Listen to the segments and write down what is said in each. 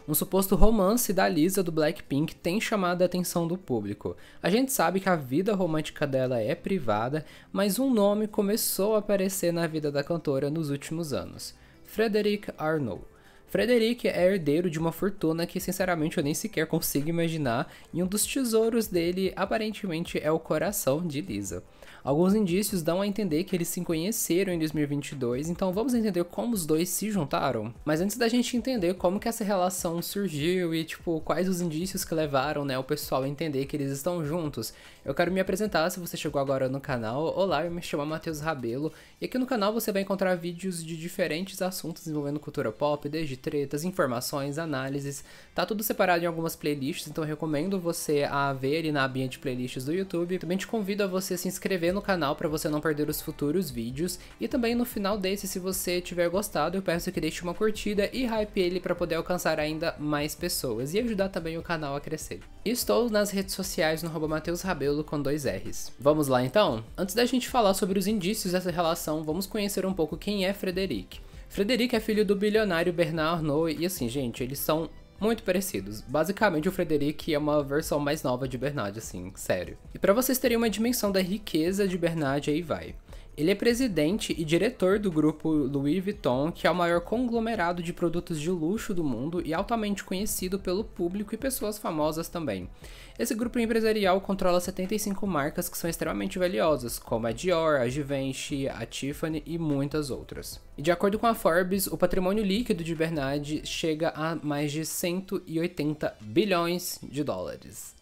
Um suposto romance da Lisa do Blackpink tem chamado a atenção do público. A gente sabe que a vida romântica dela é privada, mas um nome começou a aparecer na vida da cantora nos últimos anos: Frederic Arnault. Frederic é herdeiro de uma fortuna que sinceramente eu nem sequer consigo imaginar, e um dos tesouros dele aparentemente é o coração de Lisa. Alguns indícios dão a entender que eles se conheceram em 2022, então vamos entender como os dois se juntaram? Mas antes da gente entender como que essa relação surgiu e quais os indícios que levaram, o pessoal a entender que eles estão juntos, eu quero me apresentar se você chegou agora no canal. Olá, eu me chamo Matheus Rabelo, e aqui no canal você vai encontrar vídeos de diferentes assuntos envolvendo cultura pop, desde tretas, informações, análises, tá tudo separado em algumas playlists, então eu recomendo você a ver ali na abinha de playlists do YouTube. Também te convido a você se inscrever no canal para você não perder os futuros vídeos, e também no final desse, se você tiver gostado, eu peço que deixe uma curtida e hype ele para poder alcançar ainda mais pessoas e ajudar também o canal a crescer. Estou nas redes sociais no @Matheus Rabelo com 2 R's. Vamos lá então? Antes da gente falar sobre os indícios dessa relação, vamos conhecer um pouco quem é Frederic. Frederic é filho do bilionário Bernard Arnault e assim, gente, eles são muito parecidos. Basicamente, o Frederic é uma versão mais nova de Bernard, assim, sério. E pra vocês terem uma dimensão da riqueza de Bernard, aí vai. Ele é presidente e diretor do grupo Louis Vuitton, que é o maior conglomerado de produtos de luxo do mundo e altamente conhecido pelo público e pessoas famosas também. Esse grupo empresarial controla 75 marcas que são extremamente valiosas, como a Dior, a Givenchy, a Tiffany e muitas outras. E de acordo com a Forbes, o patrimônio líquido de Bernard chega a mais de 180 bilhões de dólares.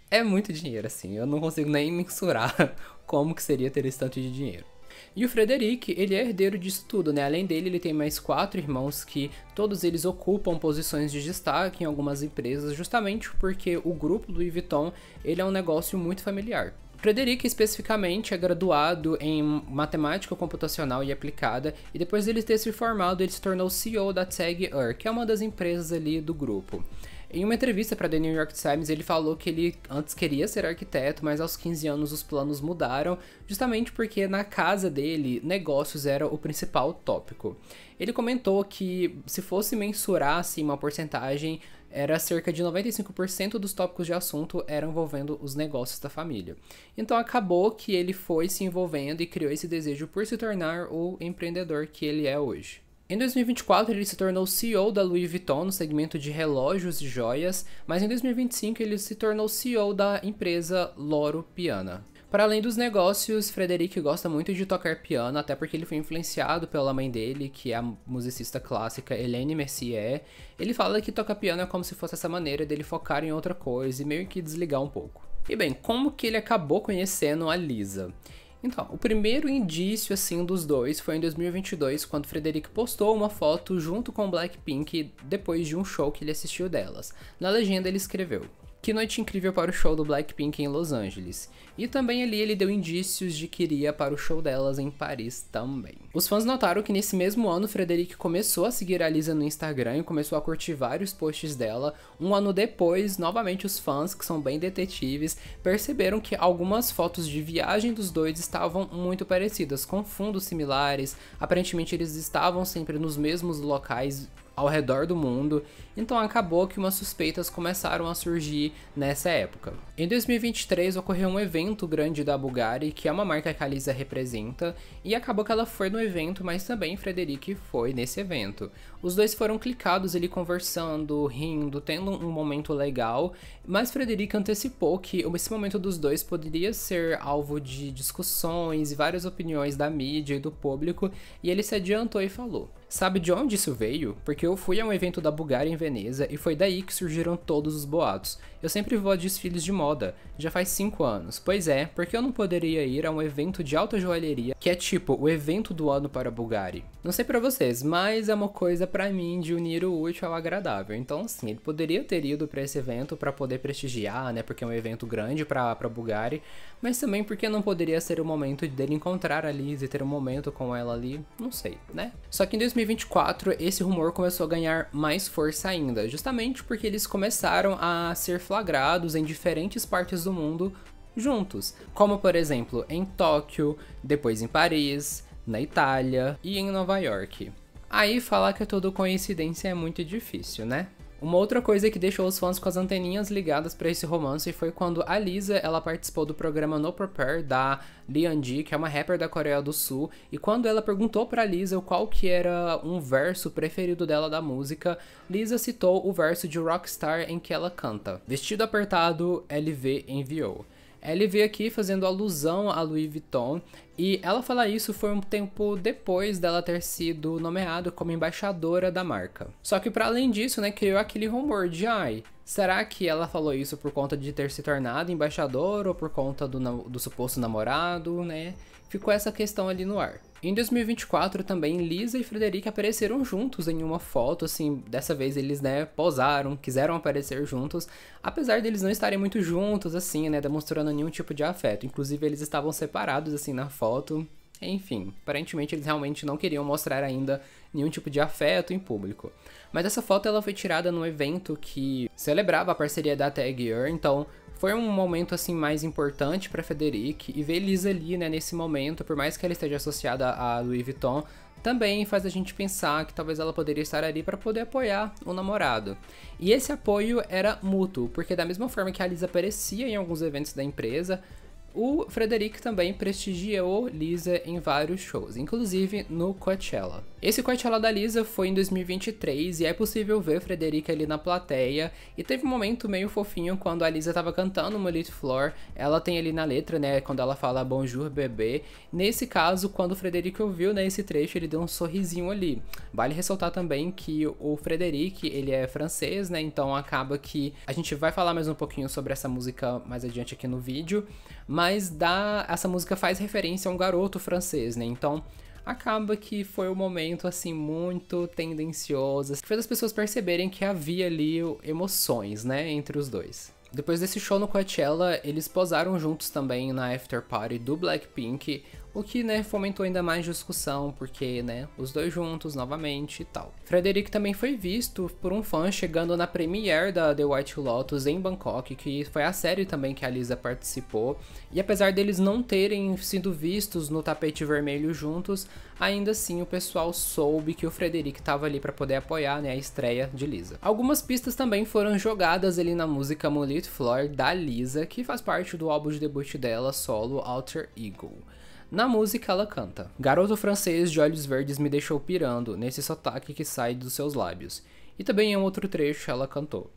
É muito dinheiro, assim, eu não consigo nem mensurar como que seria ter esse tanto de dinheiro. E o Frederic, ele é herdeiro disso tudo, Além dele, ele tem mais 4 irmãos que todos eles ocupam posições de destaque em algumas empresas, justamente porque o grupo Louis Vuitton, ele é um negócio muito familiar. Frederic, especificamente, é graduado em matemática computacional e aplicada, e depois dele ter se formado, ele se tornou CEO da TAG Heuer, que é uma das empresas ali do grupo. Em uma entrevista para The New York Times, ele falou que ele antes queria ser arquiteto, mas aos 15 anos os planos mudaram, justamente porque na casa dele, negócios era o principal tópico. Ele comentou que, se fosse mensurar assim, uma porcentagem, era cerca de 95% dos tópicos de assunto eram envolvendo os negócios da família. Então acabou que ele foi se envolvendo e criou esse desejo por se tornar o empreendedor que ele é hoje. Em 2024, ele se tornou CEO da Louis Vuitton no segmento de relógios e joias, mas em 2025 ele se tornou CEO da empresa Loro Piana. Para além dos negócios, Frederic gosta muito de tocar piano, até porque ele foi influenciado pela mãe dele, que é a musicista clássica Hélène Mercier. Ele fala que tocar piano é como se fosse essa maneira dele focar em outra coisa e meio que desligar um pouco. E bem, como que ele acabou conhecendo a Lisa? Então, o primeiro indício, assim, dos dois foi em 2022, quando Frederic postou uma foto junto com Blackpink depois de um show que ele assistiu delas. Na legenda ele escreveu: "Que noite incrível para o show do Blackpink em Los Angeles." E também ali ele deu indícios de que iria para o show delas em Paris também. Os fãs notaram que nesse mesmo ano Frederic começou a seguir a Lisa no Instagram e começou a curtir vários posts dela. Um ano depois, novamente os fãs, que são bem detetives, perceberam que algumas fotos de viagem dos dois estavam muito parecidas, com fundos similares. Aparentemente eles estavam sempre nos mesmos locais ao redor do mundo, então acabou que umas suspeitas começaram a surgir nessa época. Em 2023 ocorreu um evento grande da Bulgari, que é uma marca que a Lisa representa, e acabou que ela foi no evento, mas também Frederic foi nesse evento. Os dois foram clicados ali conversando, rindo, tendo um momento legal, mas Frederic antecipou que esse momento dos dois poderia ser alvo de discussões e várias opiniões da mídia e do público, e ele se adiantou e falou: "Sabe de onde isso veio? Porque eu fui a um evento da Bulgari em Veneza e foi daí que surgiram todos os boatos. Eu sempre vou a desfiles de moda, já faz 5 anos. Pois é, porque eu não poderia ir a um evento de alta joalheria, que é tipo o evento do ano para a Bulgari. Não sei pra vocês, mas é uma coisa pra mim de unir o útil ao agradável. Então, sim, ele poderia ter ido pra esse evento pra poder prestigiar, porque é um evento grande pra Bulgari, mas também porque não poderia ser o momento dele encontrar a Liz e ter um momento com ela ali, não sei, Só que em 2024, esse rumor começou a ganhar mais força ainda, justamente porque eles começaram a ser flagrados em diferentes partes do mundo juntos, como por exemplo em Tóquio, depois em Paris, na Itália e em Nova York. Aí falar que é tudo coincidência é muito difícil, Uma outra coisa que deixou os fãs com as anteninhas ligadas para esse romance foi quando a Lisa, ela participou do programa No Prepare da Leeanji, que é uma rapper da Coreia do Sul, e quando ela perguntou para Lisa qual que era um verso preferido dela da música, Lisa citou o verso de Rockstar em que ela canta: "Vestido apertado, LV enviou". LV aqui fazendo alusão a Louis Vuitton, e ela falar isso foi um tempo depois dela ter sido nomeada como embaixadora da marca. Só que para além disso, né, criou aquele rumor de, será que ela falou isso por conta de ter se tornado embaixadora ou por conta do suposto namorado, né? Ficou essa questão ali no ar. Em 2024 também, Lisa e Frederic apareceram juntos em uma foto, assim, dessa vez eles, né, posaram, quiseram aparecer juntos, apesar deles não estarem muito juntos, assim, né, demonstrando nenhum tipo de afeto. Inclusive, eles estavam separados, assim, na foto. Enfim, aparentemente eles realmente não queriam mostrar ainda nenhum tipo de afeto em público. Mas essa foto ela foi tirada num evento que celebrava a parceria da Tag Heuer, então foi um momento assim mais importante para Frederic, e ver Lisa ali, né, nesse momento, por mais que ela esteja associada a Louis Vuitton, também faz a gente pensar que talvez ela poderia estar ali para poder apoiar o namorado. E esse apoio era mútuo, porque da mesma forma que a Lisa aparecia em alguns eventos da empresa, o Frederic também prestigiou Lisa em vários shows, inclusive no Coachella. Esse Coachella da Lisa foi em 2023 e é possível ver Frederic ali na plateia, e teve um momento meio fofinho quando a Lisa tava cantando Molite Floor, ela tem ali na letra, né, quando ela fala Bonjour bebê. Nesse caso, quando o Frederic ouviu, né, esse trecho, ele deu um sorrisinho ali. Vale ressaltar também que o Frederic, ele é francês, né, então acaba que a gente vai falar mais um pouquinho sobre essa música mais adiante aqui no vídeo, mas essa música faz referência a um garoto francês, né, então acaba que foi um momento assim muito tendencioso, que fez as pessoas perceberem que havia ali emoções, né, entre os dois. Depois desse show no Coachella, eles posaram juntos também na after party do Blackpink, o que, né, fomentou ainda mais discussão, porque, né, os dois juntos novamente e tal. Frederic também foi visto por um fã chegando na premiere da The White Lotus em Bangkok, que foi a série também que a Lisa participou, e apesar deles não terem sido vistos no tapete vermelho juntos, ainda assim o pessoal soube que o Frederic estava ali para poder apoiar, né, a estreia de Lisa. Algumas pistas também foram jogadas ali na música Molite Floor da Lisa, que faz parte do álbum de debut dela solo Alter Ego. Na música ela canta: "Garoto francês de olhos verdes me deixou pirando, nesse sotaque que sai dos seus lábios". E também em um outro trecho ela cantou: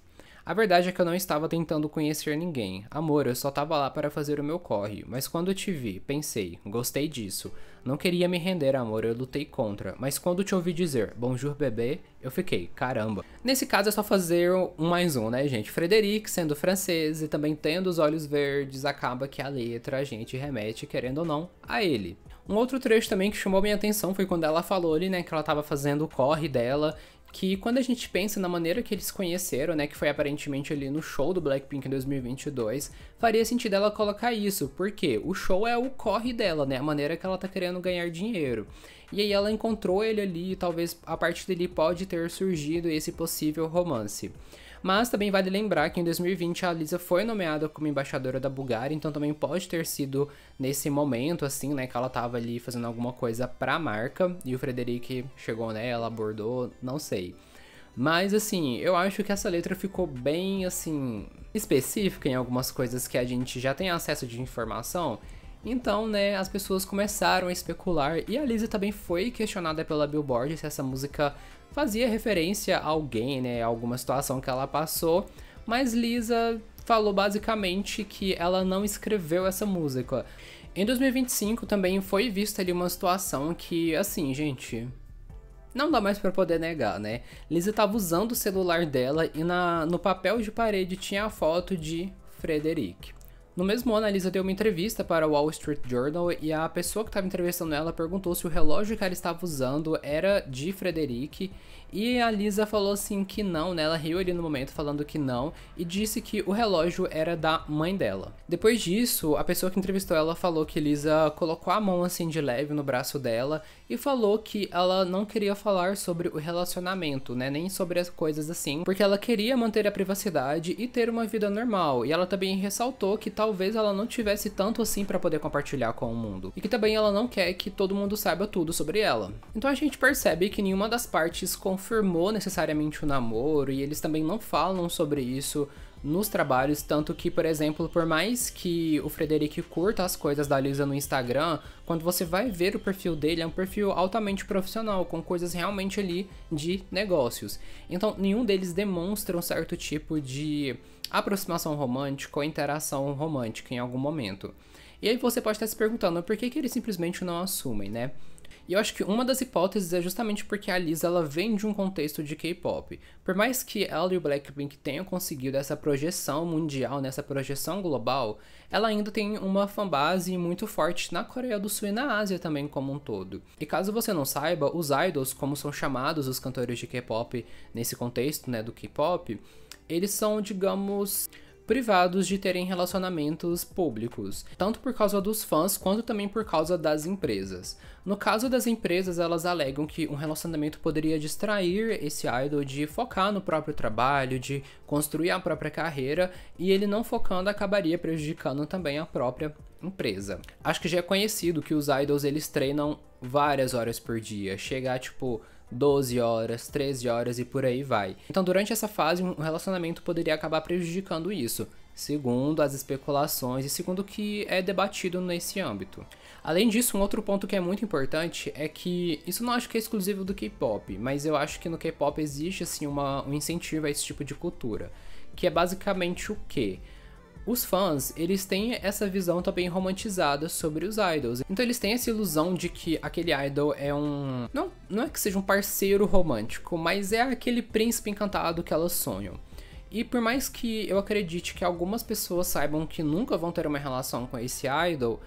"A verdade é que eu não estava tentando conhecer ninguém. Amor, eu só tava lá para fazer o meu corre. Mas quando eu te vi, pensei, gostei disso. Não queria me render, amor, eu lutei contra. Mas quando te ouvi dizer, bonjour bebê, eu fiquei, caramba". Nesse caso é só fazer um mais um, né, gente? Frederic, sendo francês e também tendo os olhos verdes, acaba que a letra a gente remete, querendo ou não, a ele. Um outro trecho também que chamou minha atenção foi quando ela falou ali, né, que ela tava fazendo o corre dela, que quando a gente pensa na maneira que eles se conheceram, né, que foi aparentemente ali no show do Blackpink em 2022, faria sentido ela colocar isso, porque o show é o corre dela, né, a maneira que ela tá querendo ganhar dinheiro. E aí ela encontrou ele ali e talvez a partir dele pode ter surgido esse possível romance. Mas também vale lembrar que em 2020 a Lisa foi nomeada como embaixadora da Bulgária, então também pode ter sido nesse momento, assim, né, que ela tava ali fazendo alguma coisa pra marca, e o Frederic chegou nela, abordou, não sei. Mas, assim, eu acho que essa letra ficou bem, assim, específica em algumas coisas que a gente já tem acesso de informação. Então, né, as pessoas começaram a especular, e a Lisa também foi questionada pela Billboard se essa música fazia referência a alguém, né, a alguma situação que ela passou, mas Lisa falou basicamente que ela não escreveu essa música. Em 2025 também foi vista ali uma situação que, assim, gente, não dá mais pra poder negar, né? Lisa tava usando o celular dela e no papel de parede tinha a foto de Frederic. No mesmo ano, a Lisa deu uma entrevista para o Wall Street Journal e a pessoa que estava entrevistando ela perguntou se o relógio que ela estava usando era de Frederic, e a Lisa falou assim que não, né? Ela riu ali no momento falando que não e disse que o relógio era da mãe dela. Depois disso, a pessoa que entrevistou ela falou que Lisa colocou a mão assim de leve no braço dela e falou que ela não queria falar sobre o relacionamento, né? Nem sobre as coisas assim, porque ela queria manter a privacidade e ter uma vida normal. E ela também ressaltou que talvez ela não tivesse tanto assim pra poder compartilhar com o mundo. E que também ela não quer que todo mundo saiba tudo sobre ela. Então a gente percebe que nenhuma das partes confirmou necessariamente o namoro, e eles também não falam sobre isso nos trabalhos, tanto que, por exemplo, por mais que o Frederic curta as coisas da Lisa no Instagram, quando você vai ver o perfil dele, é um perfil altamente profissional, com coisas realmente ali de negócios. Então, nenhum deles demonstra um certo tipo de aproximação romântica ou interação romântica em algum momento. E aí você pode estar se perguntando por que eles simplesmente não assumem, né? E eu acho que uma das hipóteses é justamente porque a Lisa ela vem de um contexto de K-pop. Por mais que ela e o Blackpink tenham conseguido essa projeção mundial, nessa projeção global, ela ainda tem uma fanbase muito forte na Coreia do Sul e na Ásia também como um todo. E caso você não saiba, os idols, como são chamados os cantores de K-pop nesse contexto, né, do K-pop, eles são, digamos, privados de terem relacionamentos públicos, tanto por causa dos fãs quanto também por causa das empresas. No caso das empresas, elas alegam que um relacionamento poderia distrair esse idol de focar no próprio trabalho, de construir a própria carreira, e ele não focando acabaria prejudicando também a própria empresa. Acho que já é conhecido que os idols eles treinam várias horas por dia, chega a tipo 12 horas, 13 horas e por aí vai. Então, durante essa fase, um relacionamento poderia acabar prejudicando isso, segundo as especulações e segundo o que é debatido nesse âmbito. Além disso, um outro ponto que é muito importante é que isso não acho que é exclusivo do K-pop, mas eu acho que no K-pop existe assim um incentivo a esse tipo de cultura, que é basicamente o quê? Os fãs, eles têm essa visão também romantizada sobre os idols. Então eles têm essa ilusão de que aquele idol é um... Não é que seja um parceiro romântico, mas é aquele príncipe encantado que elas sonham. E por mais que eu acredite que algumas pessoas saibam que nunca vão ter uma relação com esse idol,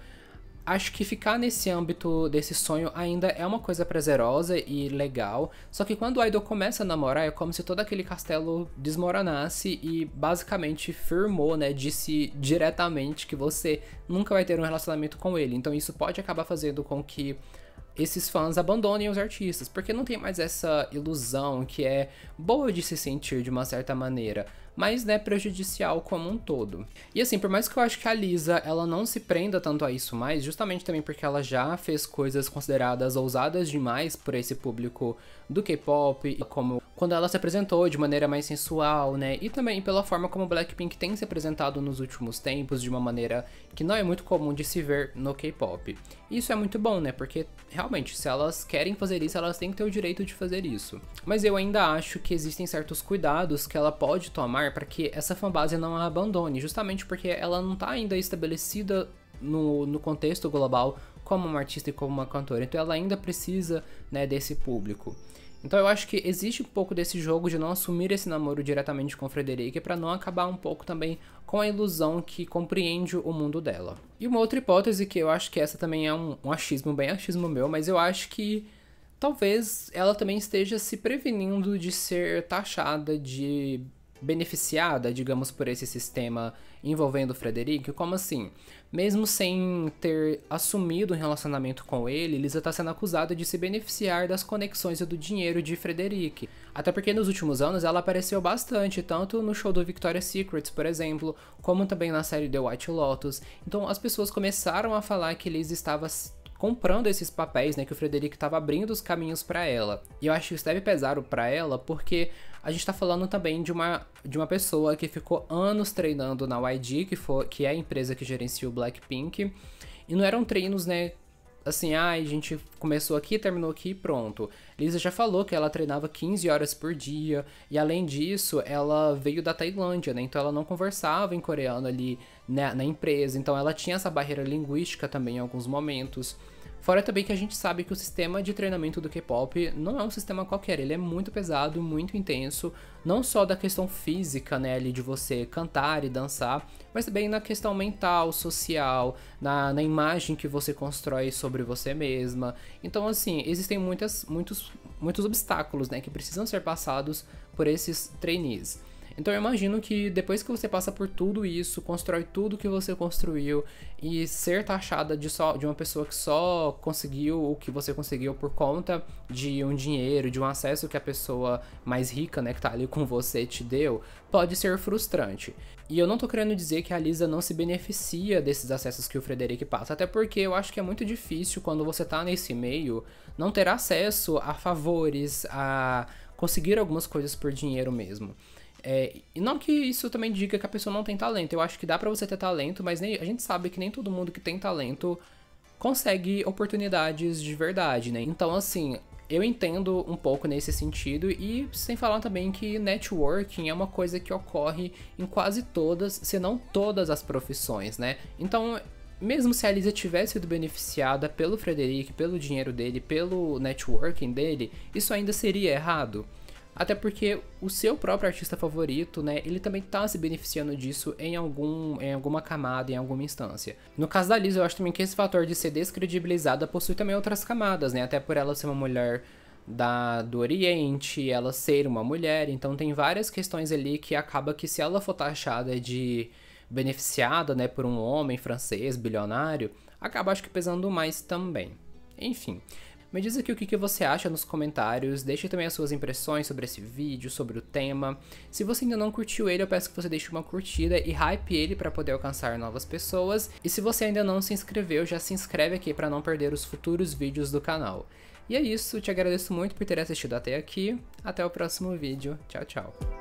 acho que ficar nesse âmbito desse sonho ainda é uma coisa prazerosa e legal, só que quando o idol começa a namorar é como se todo aquele castelo desmoronasse e basicamente firmou, né, disse diretamente que você nunca vai ter um relacionamento com ele. Então isso pode acabar fazendo com que esses fãs abandonem os artistas, porque não tem mais essa ilusão que é boa de se sentir de uma certa maneira, mas né, prejudicial como um todo. E assim, por mais que eu acho que a Lisa ela não se prenda tanto a isso mais, justamente também porque ela já fez coisas consideradas ousadas demais por esse público do K-pop, como quando ela se apresentou de maneira mais sensual, né, e também pela forma como o Blackpink tem se apresentado nos últimos tempos, de uma maneira que não é muito comum de se ver no K-pop. Isso é muito bom, né, porque realmente, se elas querem fazer isso, elas têm que ter o direito de fazer isso. Mas eu ainda acho que existem certos cuidados que ela pode tomar para que essa fanbase não a abandone, justamente porque ela não está ainda estabelecida no contexto global como uma artista e como uma cantora, então ela ainda precisa, né, desse público. Então eu acho que existe um pouco desse jogo de não assumir esse namoro diretamente com o Frederic para não acabar um pouco também com a ilusão que compreende o mundo dela. E uma outra hipótese que eu acho que essa também é um achismo, bem achismo meu, mas eu acho que talvez ela também esteja se prevenindo de ser taxada de beneficiada, digamos, por esse sistema envolvendo o Frederic. Como assim? Mesmo sem ter assumido um relacionamento com ele, Lisa está sendo acusada de se beneficiar das conexões e do dinheiro de Frederic. Até porque nos últimos anos ela apareceu bastante, tanto no show do Victoria's Secret, por exemplo, como também na série The White Lotus. Então as pessoas começaram a falar que Lisa estava comprando esses papéis, né, que o Frederic estava abrindo os caminhos para ela. E eu acho que isso deve pesar para ela, porque a gente tá falando também de uma pessoa que ficou anos treinando na YG, que é a empresa que gerencia o Blackpink, e não eram treinos, né, assim, a gente começou aqui, terminou aqui e pronto. Lisa já falou que ela treinava 15 horas por dia, e além disso, ela veio da Tailândia, né, então ela não conversava em coreano ali, né, na empresa, então ela tinha essa barreira linguística também em alguns momentos. Fora também que a gente sabe que o sistema de treinamento do K-pop não é um sistema qualquer, ele é muito pesado, muito intenso, não só da questão física, né, ali de você cantar e dançar, mas também na questão mental, social, na imagem que você constrói sobre você mesma. Então, assim, existem muitos obstáculos, né, que precisam ser passados por esses trainees. Então eu imagino que depois que você passa por tudo isso, constrói tudo que você construiu e ser taxada de uma pessoa que só conseguiu o que você conseguiu por conta de um dinheiro, de um acesso que a pessoa mais rica, né, que tá ali com você te deu, pode ser frustrante. E eu não tô querendo dizer que a Lisa não se beneficia desses acessos que o Frederic passa, até porque eu acho que é muito difícil quando você tá nesse meio não ter acesso a favores, a conseguir algumas coisas por dinheiro mesmo. E não que isso também diga que a pessoa não tem talento, eu acho que dá pra você ter talento, mas a gente sabe que nem todo mundo que tem talento consegue oportunidades de verdade, né? Então, assim, eu entendo um pouco nesse sentido e sem falar também que networking é uma coisa que ocorre em quase todas, se não todas as profissões, né? Então, mesmo se a Lisa tivesse sido beneficiada pelo Frederic, pelo dinheiro dele, pelo networking dele, isso ainda seria errado. Até porque o seu próprio artista favorito, né, ele também tá se beneficiando disso em alguma camada, em alguma instância. No caso da Lisa, eu acho também que esse fator de ser descredibilizada possui também outras camadas, né, até por ela ser uma mulher do Oriente, ela ser uma mulher, então tem várias questões ali que acaba que se ela for taxada de beneficiada, né, por um homem francês bilionário, acaba acho que pesando mais também. Enfim, me diz aqui o que você acha nos comentários, deixe também as suas impressões sobre esse vídeo, sobre o tema. Se você ainda não curtiu ele, eu peço que você deixe uma curtida e hype ele para poder alcançar novas pessoas. E se você ainda não se inscreveu, já se inscreve aqui para não perder os futuros vídeos do canal. E é isso, te agradeço muito por ter assistido até aqui, até o próximo vídeo, tchau, tchau.